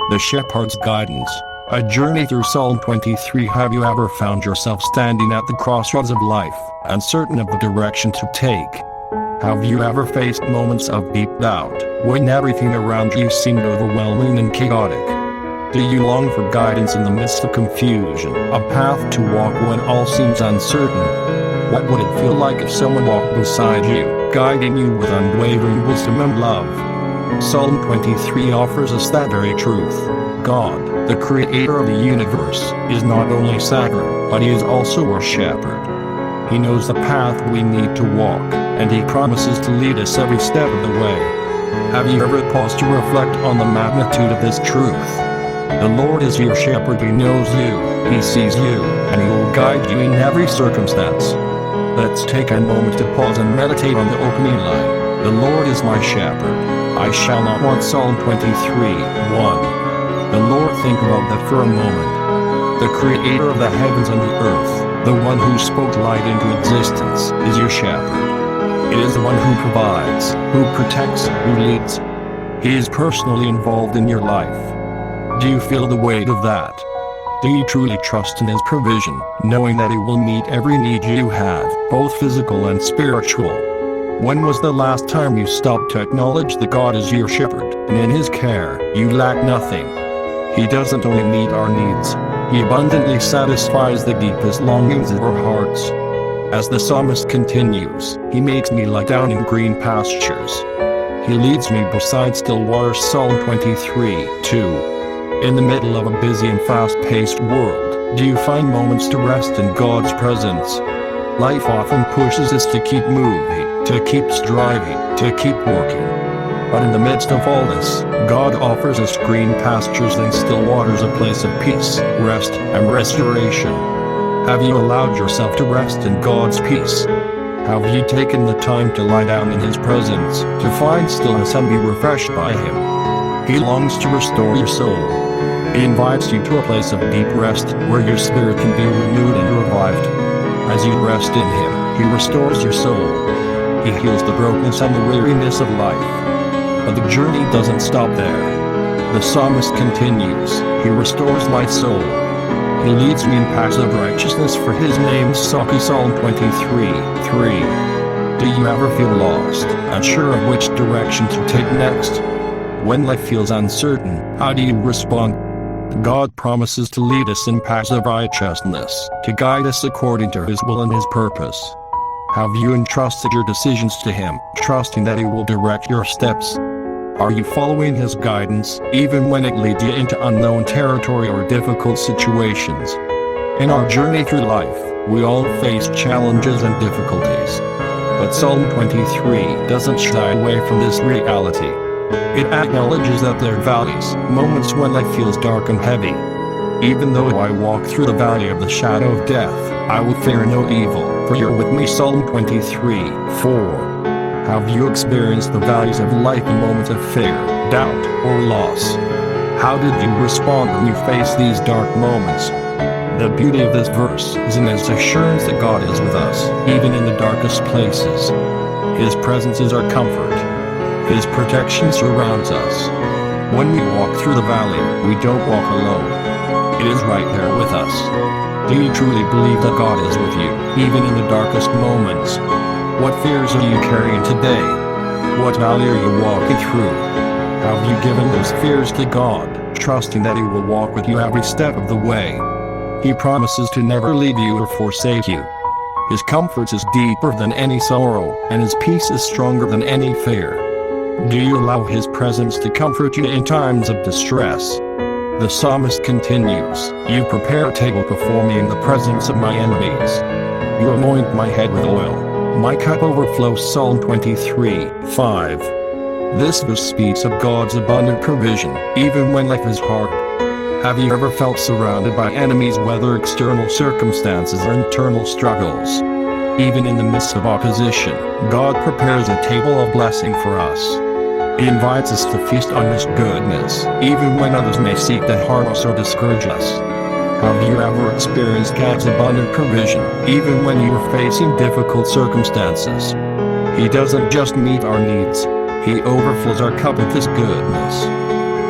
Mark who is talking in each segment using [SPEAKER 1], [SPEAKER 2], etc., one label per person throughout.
[SPEAKER 1] The Shepherd's Guidance. A journey through Psalm 23. Have you ever found yourself standing at the crossroads of life, uncertain of the direction to take? Have you ever faced moments of deep doubt, when everything around you seemed overwhelming and chaotic? Do you long for guidance in the midst of confusion, a path to walk when all seems uncertain? What would it feel like if someone walked beside you, guiding you with unwavering wisdom and love? Psalm 23 offers us that very truth. God, the creator of the universe, is not only sovereign, but he is also our shepherd. He knows the path we need to walk, and he promises to lead us every step of the way. Have you ever paused to reflect on the magnitude of this truth? The Lord is your shepherd. He knows you, he sees you, and he will guide you in every circumstance. Let's take a moment to pause and meditate on the opening line. The Lord is my shepherd, I shall not want. Psalm 23, 1. The Lord, think about that for a moment. The creator of the heavens and the earth, the one who spoke light into existence, is your shepherd. It is the one who provides, who protects, who leads. He is personally involved in your life. Do you feel the weight of that? Do you truly trust in his provision, knowing that he will meet every need you have, both physical and spiritual? When was the last time you stopped to acknowledge that God is your shepherd, and in his care, you lack nothing? He doesn't only meet our needs, he abundantly satisfies the deepest longings of our hearts. As the psalmist continues, he makes me lie down in green pastures. He leads me beside still waters. Psalm 23, 2. In the middle of a busy and fast-paced world, do you find moments to rest in God's presence? Life often pushes us to keep moving, to keep striving, to keep working. But in the midst of all this, God offers us green pastures and still waters, a place of peace, rest, and restoration. Have you allowed yourself to rest in God's peace? Have you taken the time to lie down in his presence, to find stillness and be refreshed by him? He longs to restore your soul. He invites you to a place of deep rest, where your spirit can be renewed and revived. As you rest in him, he restores your soul. He heals the brokenness and the weariness of life. But the journey doesn't stop there. The psalmist continues, he restores my soul. He leads me in paths of righteousness for his name's sake. Psalm 23, 3. Do you ever feel lost, unsure of which direction to take next? When life feels uncertain, how do you respond? God promises to lead us in paths of righteousness, to guide us according to his will and his purpose. Have you entrusted your decisions to him, trusting that he will direct your steps? Are you following his guidance, even when it leads you into unknown territory or difficult situations? In our journey through life, we all face challenges and difficulties. But Psalm 23 doesn't shy away from this reality. It acknowledges that there are valleys, moments when life feels dark and heavy. Even though I walk through the valley of the shadow of death, I will fear no evil, for you're with me. Psalm 23, 4. Have you experienced the valleys of life in moments of fear, doubt, or loss? How did you respond when you faced these dark moments? The beauty of this verse is in its assurance that God is with us, even in the darkest places. His presence is our comfort. His protection surrounds us. When we walk through the valley, we don't walk alone. It is right there with us. Do you truly believe that God is with you, even in the darkest moments? What fears are you carrying today? What valley are you walking through? Have you given those fears to God, trusting that he will walk with you every step of the way? He promises to never leave you or forsake you. His comfort is deeper than any sorrow, and his peace is stronger than any fear. Do you allow his presence to comfort you in times of distress? The psalmist continues, you prepare a table before me in the presence of my enemies. You anoint my head with oil. My cup overflows. Psalm 23, 5. This verse speaks of God's abundant provision, even when life is hard. Have you ever felt surrounded by enemies, whether external circumstances or internal struggles? Even in the midst of opposition, God prepares a table of blessing for us. He invites us to feast on his goodness, even when others may seek to harm us or discourage us. Have you ever experienced God's abundant provision, even when you are facing difficult circumstances? He doesn't just meet our needs, he overflows our cup with his goodness.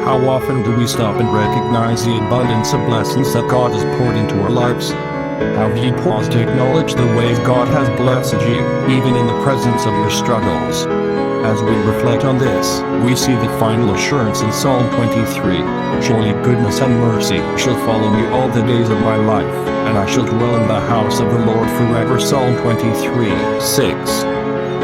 [SPEAKER 1] How often do we stop and recognize the abundance of blessings that God has poured into our lives? Have you paused to acknowledge the ways God has blessed you, even in the presence of your struggles? As we reflect on this, we see the final assurance in Psalm 23. Surely goodness and mercy shall follow me all the days of my life, and I shall dwell in the house of the Lord forever. Psalm 23:6.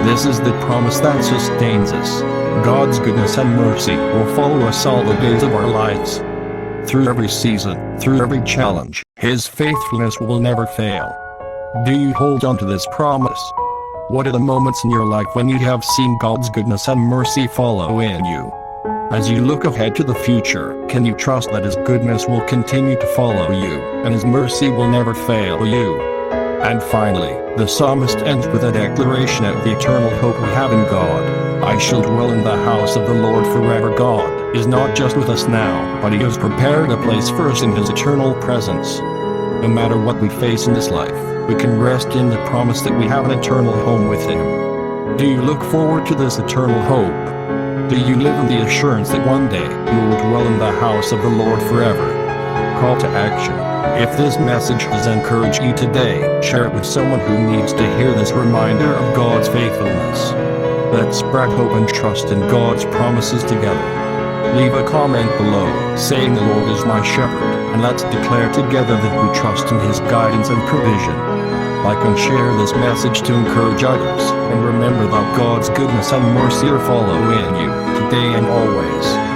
[SPEAKER 1] This is the promise that sustains us. God's goodness and mercy will follow us all the days of our lives. Through every season, through every challenge, His faithfulness will never fail. Do you hold on to this promise? What are the moments in your life when you have seen God's goodness and mercy follow in you? As you look ahead to the future, can you trust that His goodness will continue to follow you, and His mercy will never fail you? And finally, the psalmist ends with a declaration of the eternal hope we have in God. I shall dwell in the house of the Lord forever. God is not just with us now, but He has prepared a place for us in His eternal presence. No matter what we face in this life, we can rest in the promise that we have an eternal home with Him. Do you look forward to this eternal hope? Do you live in the assurance that one day you will dwell in the house of the Lord forever? Call to action. If this message has encouraged you today, share it with someone who needs to hear this reminder of God's faithfulness. Let's spread hope and trust in God's promises together. Leave a comment below, saying the Lord is my shepherd, and let's declare together that we trust in His guidance and provision. Like and share this message to encourage others, and remember that God's goodness and mercy are following you, today and always.